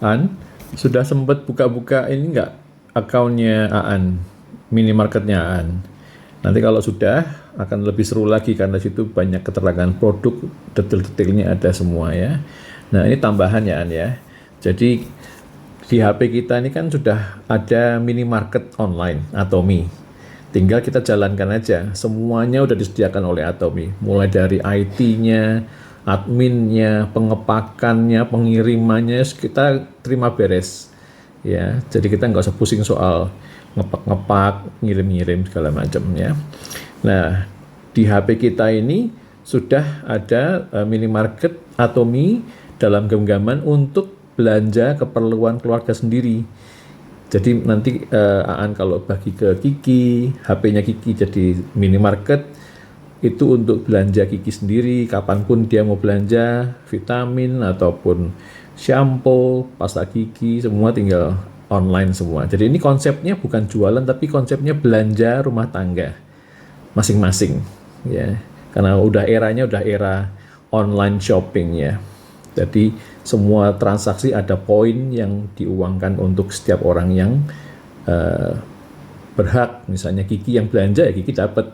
An, sudah sempat buka-buka ini nggak akunnya Aan, minimarketnya Aan? Nanti kalau sudah akan lebih seru lagi karena situ banyak keterangan produk, detail-detailnya ada semua ya. Nah ini tambahan ya An ya. Jadi di HP kita ini kan sudah ada minimarket online Atomi. Tinggal kita jalankan aja. Semuanya udah disediakan oleh Atomi. Mulai dari IT-nya, adminnya, pengepakannya, pengirimannya, kita terima beres. Ya, jadi kita nggak usah pusing soal ngepak-ngepak, ngirim-ngirim segala macam ya. Nah, di HP kita ini sudah ada minimarket Atomi dalam genggaman untuk belanja keperluan keluarga sendiri. Jadi nanti Aan kalau bagi ke Kiki, HP-nya Kiki jadi minimarket, itu untuk belanja Kiki sendiri, kapanpun dia mau belanja, vitamin ataupun shampoo, pasta gigi, semua tinggal online semua. Jadi ini konsepnya bukan jualan, tapi konsepnya belanja rumah tangga masing-masing, ya. Karena eranya udah era online shopping ya. Jadi semua transaksi ada poin yang diuangkan untuk setiap orang yang berhak. Misalnya Kiki yang belanja ya Kiki dapat.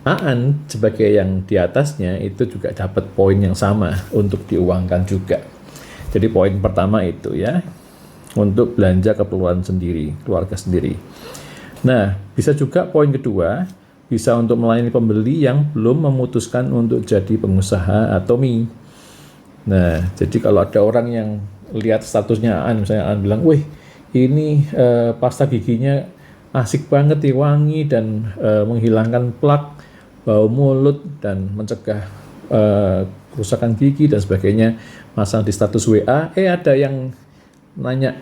Aan sebagai yang di atasnya itu juga dapat poin yang sama untuk diuangkan juga. Jadi poin pertama itu ya, untuk belanja keperluan sendiri, keluarga sendiri. Nah, bisa juga poin kedua, bisa untuk melayani pembeli yang belum memutuskan untuk jadi pengusaha Atomi. Nah, jadi kalau ada orang yang lihat statusnya Aan, misalnya Aan bilang, wih ini pasta giginya asik banget nih, wangi dan menghilangkan plak, bau mulut dan mencegah kerusakan gigi dan sebagainya, masang di status WA, ada yang nanya,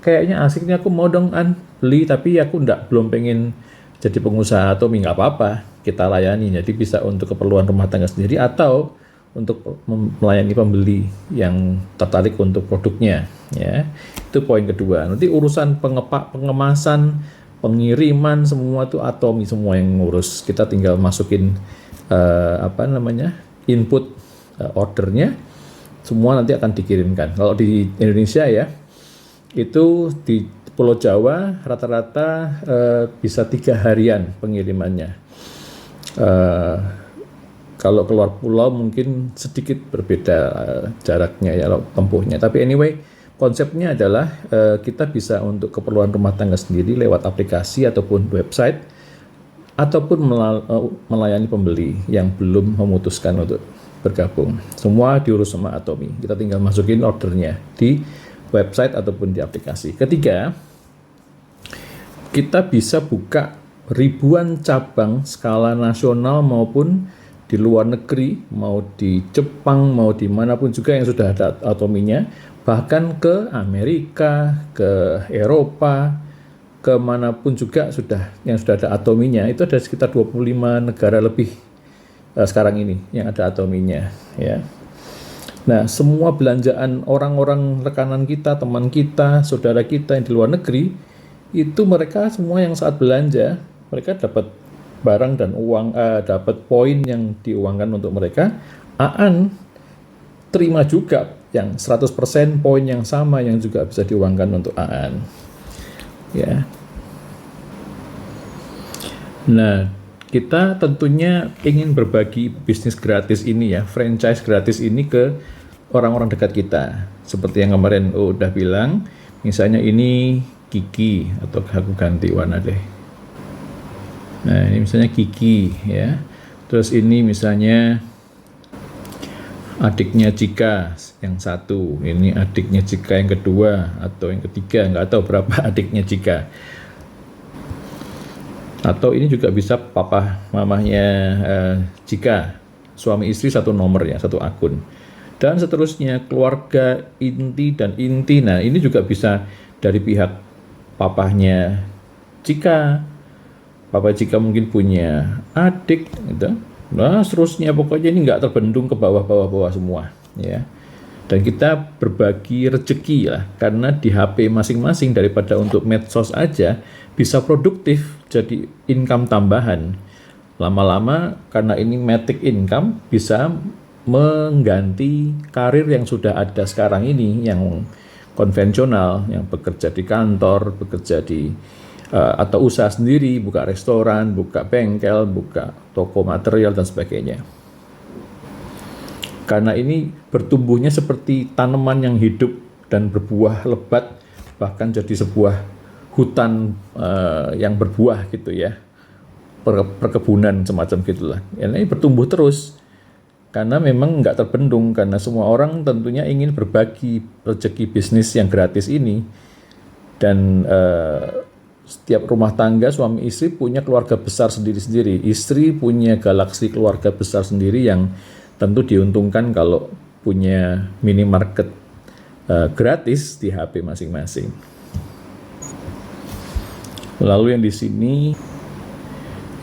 kayaknya asiknya aku mau dong An beli, tapi aku belum pengen jadi pengusaha atau nggak apa-apa, kita layani. Jadi bisa untuk keperluan rumah tangga sendiri atau untuk melayani pembeli yang tertarik untuk produknya ya. Itu poin kedua. Nanti urusan pengemasan, pengiriman semua tuh Atomi semua yang ngurus. Kita tinggal masukin input ordernya, semua nanti akan dikirimkan. Kalau di Indonesia ya, itu di Pulau Jawa rata-rata bisa 3 harian pengirimannya. Kalau keluar pulau mungkin sedikit berbeda jaraknya ya, tempuhnya. Tapi anyway, konsepnya adalah kita bisa untuk keperluan rumah tangga sendiri lewat aplikasi ataupun website, ataupun melayani pembeli yang belum memutuskan untuk bergabung. Semua diurus sama Atomi. Kita tinggal masukin ordernya di website ataupun di aplikasi. Ketiga, kita bisa buka ribuan cabang skala nasional maupun di luar negeri, mau di Jepang, mau dimanapun juga yang sudah ada Atominya, bahkan ke Amerika, ke Eropa, kemanapun juga yang sudah ada Atominya. Itu ada sekitar 25 negara lebih sekarang ini yang ada Atominya ya. Nah, semua belanjaan orang-orang rekanan kita, teman kita, saudara kita yang di luar negeri, itu mereka semua yang saat belanja, mereka dapat barang dan uang, dapat poin yang diuangkan untuk mereka. Aan terima juga yang 100% poin yang sama yang juga bisa diuangkan untuk Aan. Ya. Nah, kita tentunya ingin berbagi bisnis gratis ini ya, franchise gratis ini ke orang-orang dekat kita. Seperti yang kemarin udah bilang, misalnya ini Kiki, atau aku ganti warna deh. Nah, ini misalnya Kiki ya. Terus ini misalnya adiknya Cika yang satu. Ini adiknya Cika yang kedua atau yang ketiga, nggak tahu berapa adiknya Cika. Atau ini juga bisa papa mamahnya Cika. Suami istri satu nomor ya, satu akun. Dan seterusnya keluarga inti dan inti. Nah, ini juga bisa dari pihak papahnya Cika. Papa Cika mungkin punya adik gitu. Nah, seterusnya pokoknya ini nggak terbendung ke bawah semua ya. Dan kita berbagi rezeki lah, karena di HP masing-masing daripada untuk medsos aja bisa produktif jadi income tambahan. Lama-lama karena ini matic income bisa mengganti karir yang sudah ada sekarang ini yang konvensional yang bekerja di kantor, bekerja di atau usaha sendiri, buka restoran, buka bengkel, buka toko material dan sebagainya. Karena ini bertumbuhnya seperti tanaman yang hidup dan berbuah lebat, bahkan jadi sebuah hutan yang berbuah gitu ya, perkebunan semacam gitulah. Ini bertumbuh terus karena memang nggak terbendung, karena semua orang tentunya ingin berbagi rezeki bisnis yang gratis ini. Dan setiap rumah tangga suami istri punya keluarga besar sendiri-sendiri. Istri punya galaksi keluarga besar sendiri yang tentu diuntungkan kalau punya minimarket gratis di HP masing-masing. Lalu yang di sini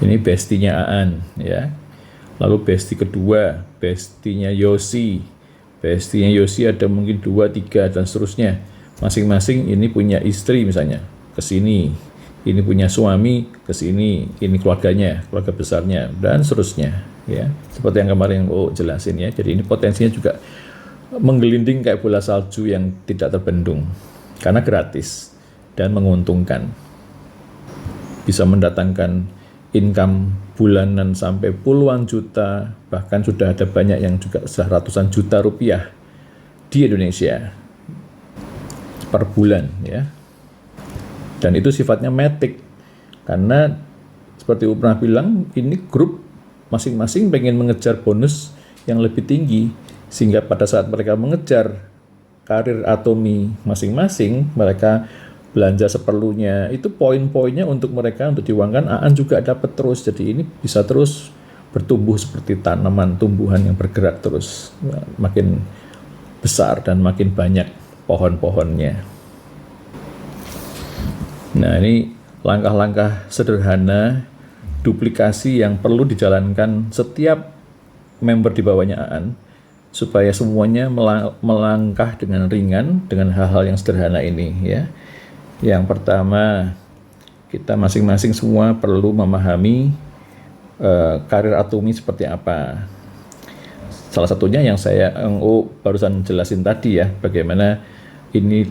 ini bestinya Aan ya. Lalu besti kedua, bestinya Yosi. Bestinya Yosi ada mungkin 2, 3 dan seterusnya. Masing-masing ini punya istri misalnya ke sini. Ini punya suami ke sini, ini keluarganya, keluarga besarnya dan seterusnya ya. Seperti yang kemarin jelasin ya. Jadi ini potensinya juga menggelinding kayak bola salju yang tidak terbendung karena gratis dan menguntungkan. Bisa mendatangkan income bulanan sampai puluhan juta, bahkan sudah ada banyak yang juga ratusan juta rupiah di Indonesia per bulan ya. Dan itu sifatnya matic, karena seperti pernah bilang, ini grup masing-masing pengen mengejar bonus yang lebih tinggi, sehingga pada saat mereka mengejar karir atomi masing-masing, mereka belanja seperlunya, itu poin-poinnya untuk mereka untuk diuangkan. Aan juga dapat terus, jadi ini bisa terus bertumbuh seperti tanaman, tumbuhan yang bergerak terus, makin besar dan makin banyak pohon-pohonnya. Nah, ini langkah-langkah sederhana duplikasi yang perlu dijalankan setiap member di bawahnya Aan supaya semuanya melangkah dengan ringan dengan hal-hal yang sederhana ini ya. Yang pertama, kita masing-masing semua perlu memahami karir atomi seperti apa. Salah satunya yang saya barusan jelasin tadi ya, bagaimana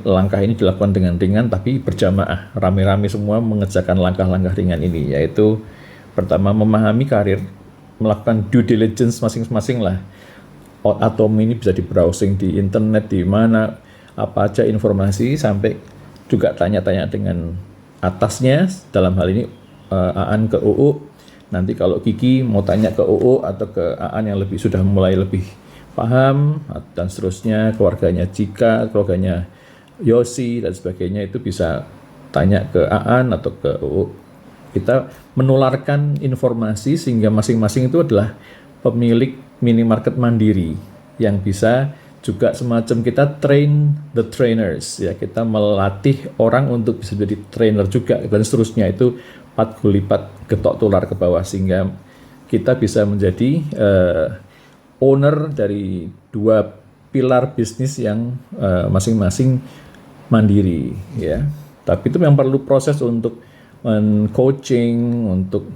langkah ini dilakukan dengan ringan tapi berjamaah, rame-rame semua mengerjakan langkah-langkah ringan ini, yaitu pertama memahami karir, melakukan due diligence masing-masing lah. Atom ini bisa di browsing di internet, di mana apa aja informasi, sampai juga tanya-tanya dengan atasnya, dalam hal ini Aan ke UU, nanti kalau Kiki mau tanya ke UU atau ke Aan yang sudah mulai lebih paham dan seterusnya, keluarganya Cika, keluarganya Yosi dan sebagainya, itu bisa tanya ke Aan atau ke UU. Kita menularkan informasi sehingga masing-masing itu adalah pemilik minimarket mandiri yang bisa juga semacam kita train the trainers ya, kita melatih orang untuk bisa jadi trainer juga dan seterusnya. Itu 4 lipat getok tular ke bawah, sehingga kita bisa menjadi owner dari 2 pilar bisnis yang masing-masing mandiri ya. Tapi itu yang perlu proses untuk coaching, untuk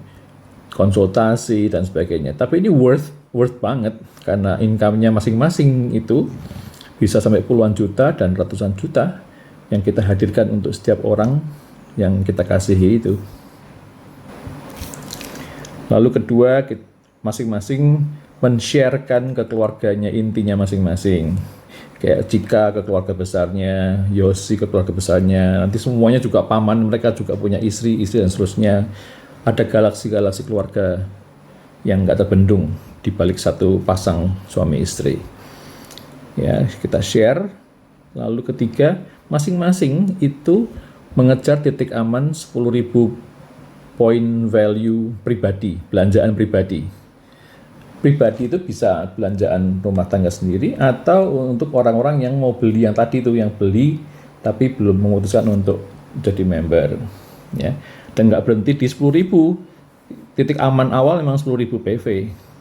konsultasi dan sebagainya. Tapi ini worth banget karena income-nya masing-masing itu bisa sampai puluhan juta dan ratusan juta yang kita hadirkan untuk setiap orang yang kita kasihi itu. Lalu kedua, masing-masing men-sharekan ke keluarganya intinya masing-masing. Kayak Cika ke keluarga besarnya, Yosi ke keluarga besarnya, nanti semuanya juga paman mereka juga punya istri dan seterusnya. Ada galaksi-galaksi keluarga yang nggak terbendung di balik satu pasang suami istri. Ya, kita share. Lalu ketiga, masing-masing itu mengejar titik aman 10.000 poin value pribadi, belanjaan pribadi. Pribadi itu bisa belanjaan rumah tangga sendiri atau untuk orang-orang yang mau beli, yang tadi itu yang beli tapi belum memutuskan untuk jadi member ya. Dan nggak berhenti di 10.000, titik aman awal memang 10.000 PV,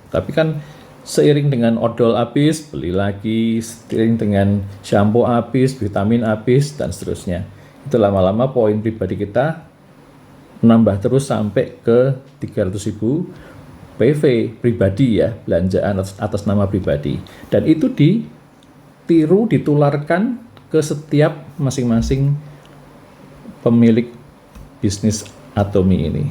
tapi kan seiring dengan odol habis beli lagi, seiring dengan shampoo habis, vitamin habis dan seterusnya, itu lama-lama poin pribadi kita menambah terus sampai ke 300.000 PV pribadi ya, belanjaan atas nama pribadi. Dan itu ditiru, ditularkan ke setiap masing-masing pemilik bisnis Atomi ini.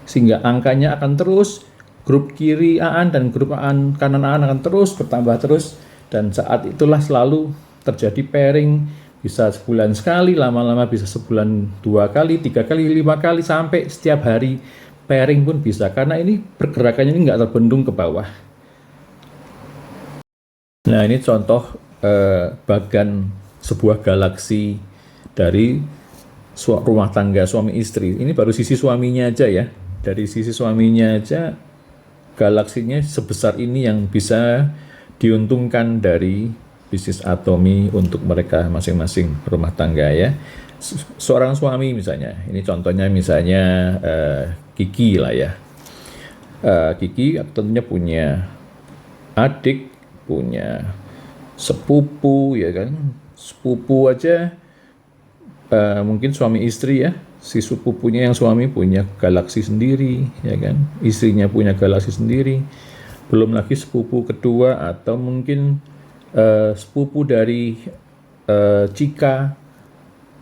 Sehingga angkanya akan terus, grup kiri AAN dan grup AAN kanan AAN akan terus bertambah terus, dan saat itulah selalu terjadi pairing, bisa sebulan sekali, lama-lama bisa sebulan 2 kali, 3 kali, 5 kali, sampai setiap hari pairing pun bisa, karena ini pergerakannya ini nggak terbendung ke bawah. Nah, ini contoh bagan sebuah galaksi dari rumah tangga suami istri. Ini baru sisi suaminya aja ya. Dari sisi suaminya aja galaksinya sebesar ini yang bisa diuntungkan dari bisnis Atomi untuk mereka masing-masing rumah tangga ya. Seorang suami misalnya, ini contohnya misalnya Kiki lah ya. Kiki tentunya punya adik, punya sepupu ya kan. Sepupu aja mungkin suami istri ya. Si sepupunya yang suami punya galaksi sendiri ya kan, istrinya punya galaksi sendiri, belum lagi sepupu kedua atau mungkin sepupu dari Cika,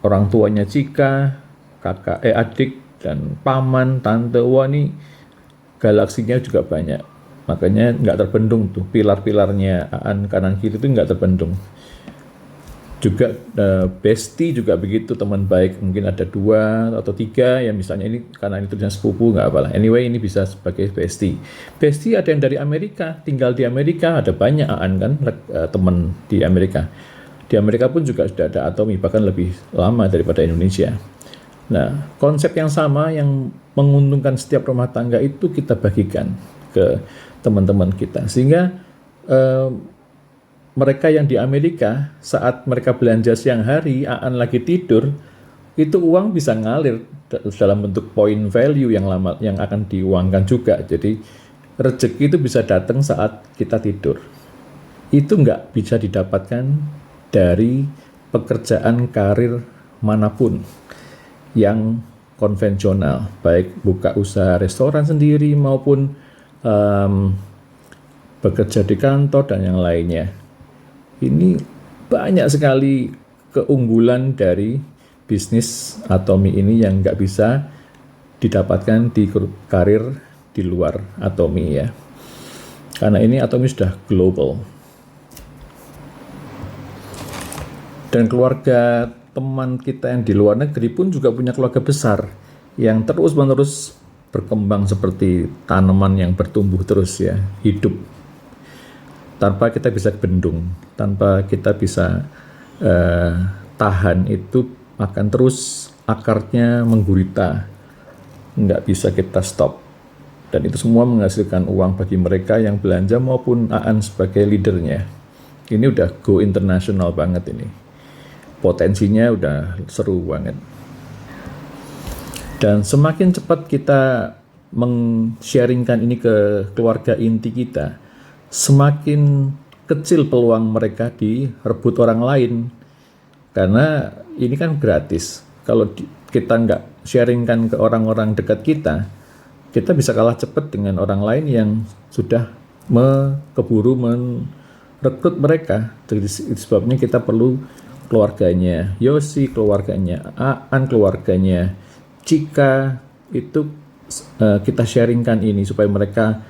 orang tuanya Cika, kakak adik dan paman tante. Wah, ini galaksinya juga banyak, makanya nggak terbendung tuh pilar-pilarnya AAN kanan kiri itu nggak terbendung. Juga bestie juga begitu, teman baik mungkin ada 2 atau 3 ya, misalnya ini karena ini tulisan sepupu nggak apalah, anyway ini bisa sebagai bestie. Bestie ada yang dari Amerika, tinggal di Amerika, ada banyak AAN kan teman di Amerika. Di Amerika pun juga sudah ada Atomi, bahkan lebih lama daripada Indonesia. Nah, konsep yang sama yang menguntungkan setiap rumah tangga itu kita bagikan ke teman-teman kita, sehingga mereka yang di Amerika saat mereka belanja siang hari, AAN lagi tidur, itu uang bisa ngalir dalam bentuk point value yang lama yang akan diuangkan juga. Jadi rezeki itu bisa datang saat kita tidur. Itu nggak bisa didapatkan dari pekerjaan karir manapun yang konvensional, baik buka usaha restoran sendiri maupun bekerja di kantor dan yang lainnya. Ini banyak sekali keunggulan dari bisnis Atomi ini yang nggak bisa didapatkan di karir di luar Atomi ya. Karena ini Atomi sudah global. Dan keluarga teman kita yang di luar negeri pun juga punya keluarga besar yang terus-menerus berkembang seperti tanaman yang bertumbuh terus ya, hidup. Tanpa kita bisa bendung, tanpa kita bisa tahan, itu akan terus akarnya menggurita, nggak bisa kita stop. Dan itu semua menghasilkan uang bagi mereka yang belanja maupun AAN sebagai leadernya. Ini udah go international banget ini. Potensinya udah seru banget. Dan semakin cepat kita meng-sharingkan ini ke keluarga inti kita, semakin kecil peluang mereka direbut orang lain, karena ini kan gratis. Kalau kita nggak sharingkan ke orang-orang dekat kita, kita bisa kalah cepat dengan orang lain yang sudah keburu merekrut mereka. Jadi sebabnya kita perlu keluarganya Yosi, keluarganya AAN, keluarganya Cika, itu kita sharingkan ini supaya mereka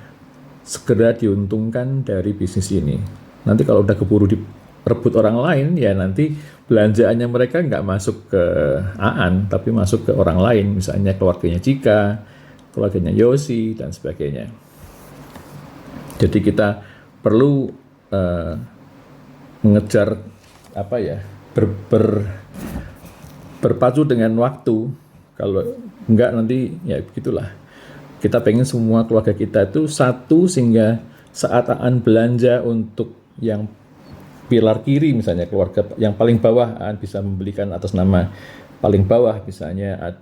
segera diuntungkan dari bisnis ini. Nanti kalau udah keburu direbut orang lain, ya nanti belanjaannya mereka nggak masuk ke AAN, tapi masuk ke orang lain, misalnya keluarganya Cika, keluarganya Yosi, dan sebagainya. Jadi kita perlu mengejar berpacu dengan waktu. Kalau enggak nanti ya begitulah. Kita pengen semua keluarga kita itu satu, sehingga saat AAN belanja untuk yang pilar kiri misalnya, keluarga yang paling bawah, AAN bisa membelikan atas nama paling bawah, misalnya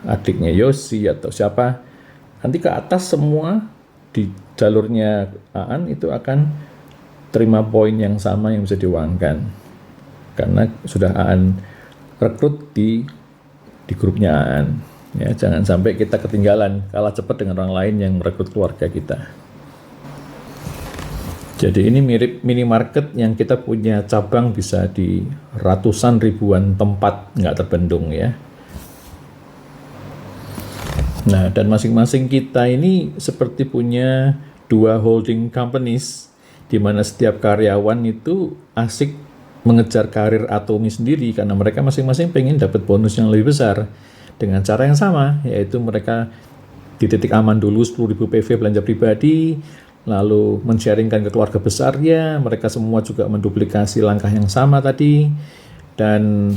adiknya Yosi atau siapa. Nanti ke atas semua di jalurnya AAN itu akan terima poin yang sama yang bisa diuangkan, karena sudah AAN rekrut di grupnya AAN. Ya, jangan sampai kita ketinggalan, kalah cepat dengan orang lain yang merekrut keluarga kita. Jadi ini mirip minimarket yang kita punya cabang bisa di ratusan ribuan tempat, nggak terbendung ya. Nah, dan masing-masing kita ini seperti punya 2 holding companies, di mana setiap karyawan itu asik mengejar karir Atomi sendiri, karena mereka masing-masing pengen dapat bonus yang lebih besar dengan cara yang sama, yaitu mereka di titik aman dulu 10.000 PV belanja pribadi, lalu men-sharingkan ke keluarga besarnya, mereka semua juga menduplikasi langkah yang sama tadi, dan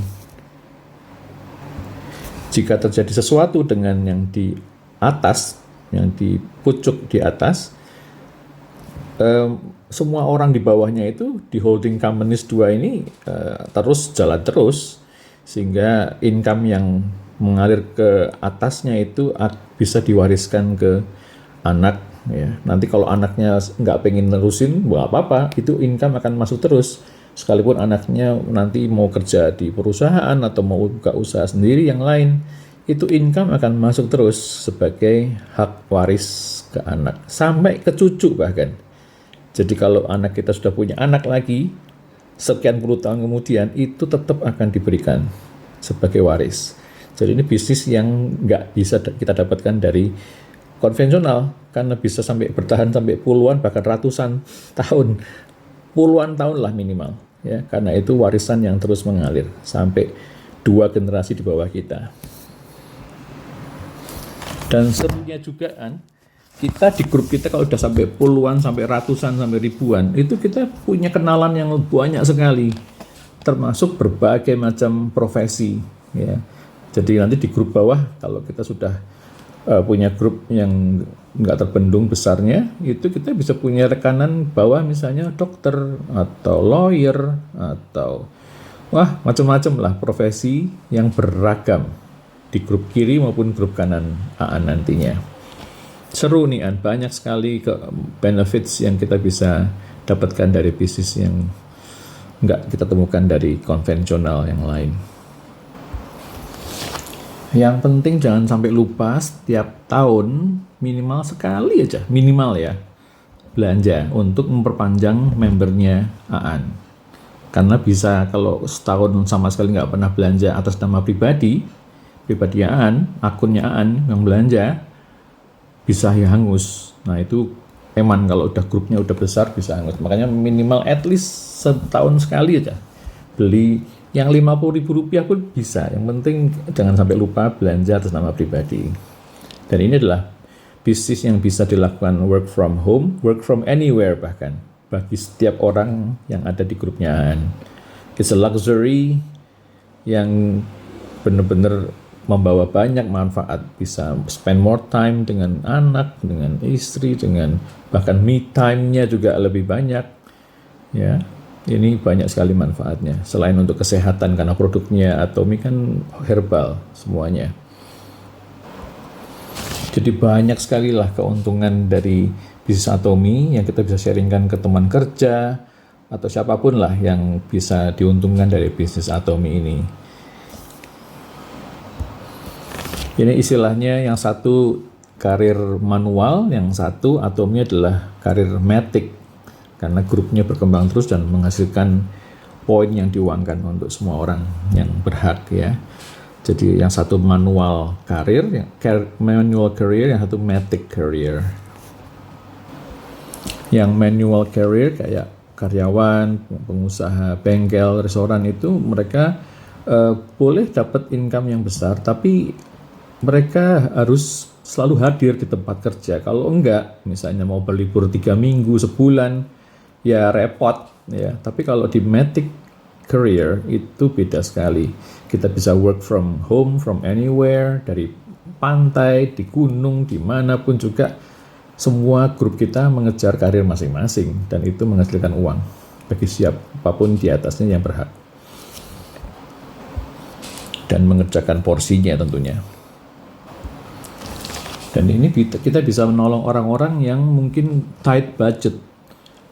jika terjadi sesuatu dengan yang di atas, yang di pucuk di atas, semua orang di bawahnya itu di holding companies 2 ini terus jalan terus, sehingga income yang mengalir ke atasnya itu bisa diwariskan ke anak ya. Nanti kalau anaknya nggak pengen nerusin, nggak apa-apa, itu income akan masuk terus. Sekalipun anaknya nanti mau kerja di perusahaan atau mau buka usaha sendiri yang lain, itu income akan masuk terus sebagai hak waris ke anak, sampai ke cucu bahkan. Jadi kalau anak kita sudah punya anak lagi, sekian puluh tahun kemudian, itu tetap akan diberikan sebagai waris. Jadi ini bisnis yang nggak bisa kita dapatkan dari konvensional, karena bisa sampai bertahan sampai puluhan bahkan ratusan tahun, puluhan tahun lah minimal ya, karena itu warisan yang terus mengalir sampai 2 generasi di bawah kita. Dan serunya juga kan, kita di grup kita kalau udah sampai puluhan, sampai ratusan, sampai ribuan, itu kita punya kenalan yang banyak sekali, termasuk berbagai macam profesi ya. Jadi nanti di grup bawah, kalau kita sudah punya grup yang nggak terbendung besarnya, itu kita bisa punya rekanan bawah, misalnya dokter atau lawyer atau macam-macam lah profesi yang beragam di grup kiri maupun grup kanan AAN nantinya. Seru nih An, banyak sekali benefits yang kita bisa dapatkan dari bisnis yang nggak kita temukan dari konvensional yang lain. Yang penting jangan sampai lupa setiap tahun minimal sekali aja, minimal ya, belanja untuk memperpanjang membernya AAN. Karena bisa kalau setahun sama sekali nggak pernah belanja atas nama pribadi AAN, akunnya AAN yang belanja, bisa ya hangus. Nah itu eman kalau udah grupnya udah besar bisa hangus. Makanya minimal at least setahun sekali aja beli. Yang Rp50.000 pun bisa, yang penting jangan sampai lupa belanja atas nama pribadi. Dan ini adalah bisnis yang bisa dilakukan work from home, work from anywhere bahkan, bagi setiap orang yang ada di grupnya. It's a luxury yang benar-benar membawa banyak manfaat, bisa spend more time dengan anak, dengan istri, dengan bahkan me time-nya juga lebih banyak ya. Ini banyak sekali manfaatnya, selain untuk kesehatan karena produknya Atomi kan herbal semuanya. Jadi banyak sekali lah keuntungan dari bisnis Atomi yang kita bisa sharingkan ke teman kerja atau siapapun lah yang bisa diuntungkan dari bisnis Atomi ini. Ini istilahnya yang satu karir manual, yang satu Atomi adalah karir matic. Karena grupnya berkembang terus dan menghasilkan poin yang diuangkan untuk semua orang yang berhak ya. Jadi yang satu manual career, yang satu matic career. Yang manual career kayak karyawan, pengusaha bengkel, restoran itu mereka boleh dapat income yang besar, tapi mereka harus selalu hadir di tempat kerja. Kalau enggak, misalnya mau berlibur 3 minggu, sebulan, ya repot ya. Tapi kalau di matic career itu beda sekali. Kita bisa work from home, from anywhere, dari pantai, di gunung, dimanapun juga. Semua grup kita mengejar karir masing-masing dan itu menghasilkan uang bagi siapapun di atasnya yang berhak. Dan mengerjakan porsinya tentunya. Dan ini kita bisa menolong orang-orang yang mungkin tight budget,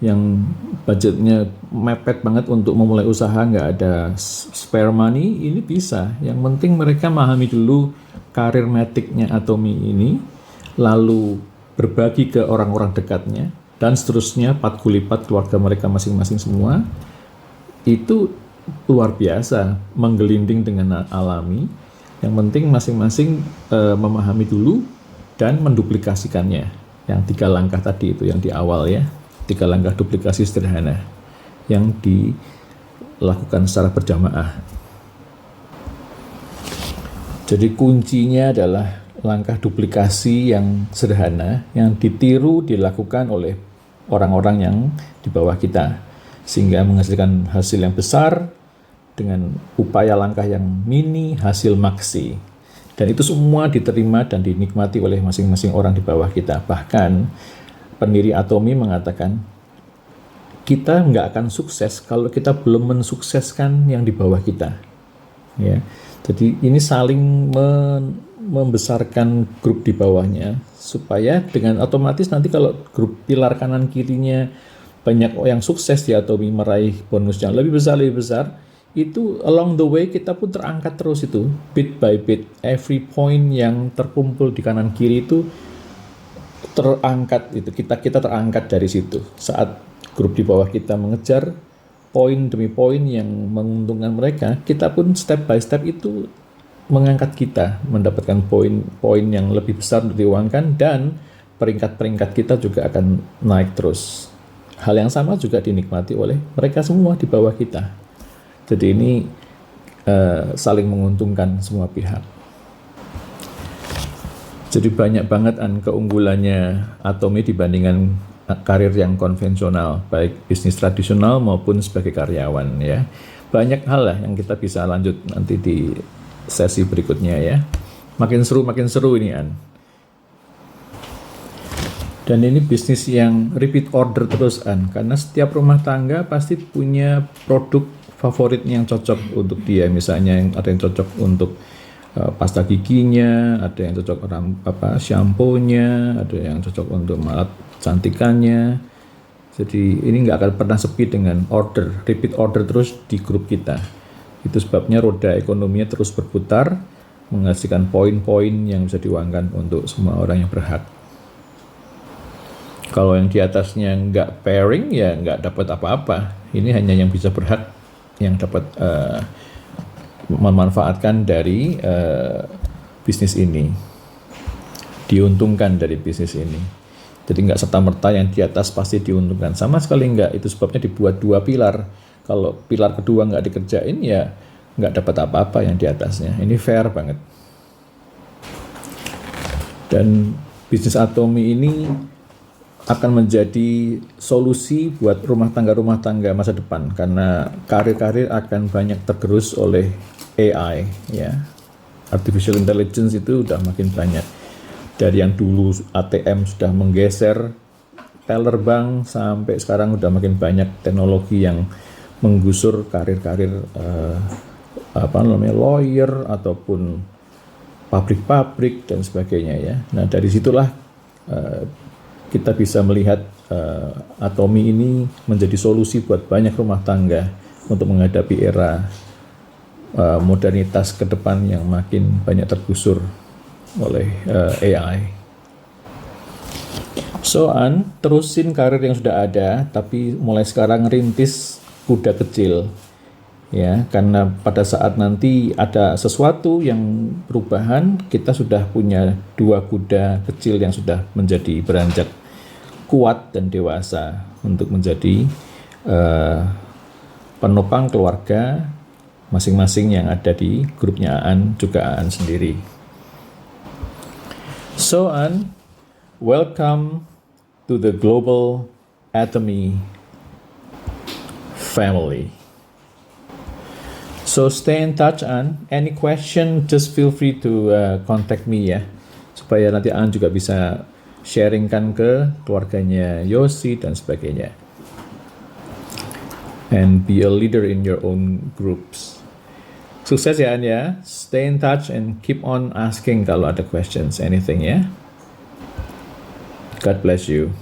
yang budgetnya mepet banget untuk memulai usaha, nggak ada spare money, ini bisa. Yang penting mereka memahami dulu karir maticnya Atomi ini, lalu berbagi ke orang-orang dekatnya, dan seterusnya, patkulipat keluarga mereka masing-masing semua, itu luar biasa, menggelinding dengan alami. Yang penting masing-masing memahami dulu dan menduplikasikannya. Yang 3 langkah tadi itu yang di awal ya, 3 langkah duplikasi sederhana yang dilakukan secara berjamaah. Jadi kuncinya adalah langkah duplikasi yang sederhana yang ditiru dilakukan oleh orang-orang yang di bawah kita, sehingga menghasilkan hasil yang besar dengan upaya langkah yang mini, hasil maksi. Dan itu semua diterima dan dinikmati oleh masing-masing orang di bawah kita. Bahkan pendiri Atomi mengatakan, kita nggak akan sukses kalau kita belum mensukseskan yang di bawah kita. Ya. Jadi ini saling membesarkan grup di bawahnya, supaya dengan otomatis nanti kalau grup pilar kanan kirinya banyak yang sukses di Atomi meraih bonus yang lebih besar, itu along the way kita pun terangkat terus itu, bit by bit, every point yang terkumpul di kanan kiri itu terangkat, itu kita terangkat dari situ. Saat grup di bawah kita mengejar poin demi poin yang menguntungkan mereka, kita pun step by step itu mengangkat kita, mendapatkan poin-poin yang lebih besar untuk diuangkan, dan peringkat-peringkat kita juga akan naik terus. Hal yang sama juga dinikmati oleh mereka semua di bawah kita. Jadi ini saling menguntungkan semua pihak. Jadi banyak banget keunggulannya Atomi dibandingkan karir yang konvensional, baik bisnis tradisional maupun sebagai karyawan ya. Banyak hal lah yang kita bisa lanjut nanti di sesi berikutnya ya. Makin seru ini Dan ini bisnis yang repeat order terus karena setiap rumah tangga pasti punya produk favorit yang cocok untuk dia. Misalnya ada yang cocok untuk pasta giginya, ada yang cocok shampoo-nya, ada yang cocok untuk alat cantikannya. Jadi ini nggak akan pernah sepi dengan repeat order terus di grup kita. Itu sebabnya roda ekonominya terus berputar, menghasilkan poin-poin yang bisa diuangkan untuk semua orang yang berhak. Kalau yang di atasnya nggak pairing, ya nggak dapat apa-apa. Ini hanya yang bisa berhak yang dapat memanfaatkan dari bisnis ini, diuntungkan dari bisnis ini. Jadi nggak serta-merta yang di atas pasti diuntungkan, sama sekali nggak. Itu sebabnya dibuat 2 pilar. Kalau pilar kedua nggak dikerjain, ya nggak dapat apa-apa yang di atasnya. Ini fair banget. Dan bisnis Atomi ini akan menjadi solusi buat rumah tangga masa depan, karena karir-karir akan banyak tergerus oleh AI ya. Artificial Intelligence itu udah makin banyak. Dari yang dulu ATM sudah menggeser teller bank, sampai sekarang udah makin banyak teknologi yang menggusur karir-karir lawyer ataupun pabrik-pabrik dan sebagainya ya. Nah dari situlah kita bisa melihat Atomi ini menjadi solusi buat banyak rumah tangga untuk menghadapi era modernitas ke depan yang makin banyak tergusur oleh AI. Terusin karir yang sudah ada, tapi mulai sekarang rintis kuda kecil ya, karena pada saat nanti ada sesuatu yang perubahan, kita sudah punya 2 kuda kecil yang sudah menjadi beranjak kuat dan dewasa untuk menjadi penopang keluarga masing-masing yang ada di grupnya juga sendiri. Welcome to the global Atomi family. So stay in touch, any question just feel free to contact me ya, supaya nanti juga bisa sharingkan ke keluarganya Yosi dan sebagainya. And be a leader in your own groups. Sukses ya ya. Stay in touch and keep on asking kalau ada questions, anything ya. God bless you.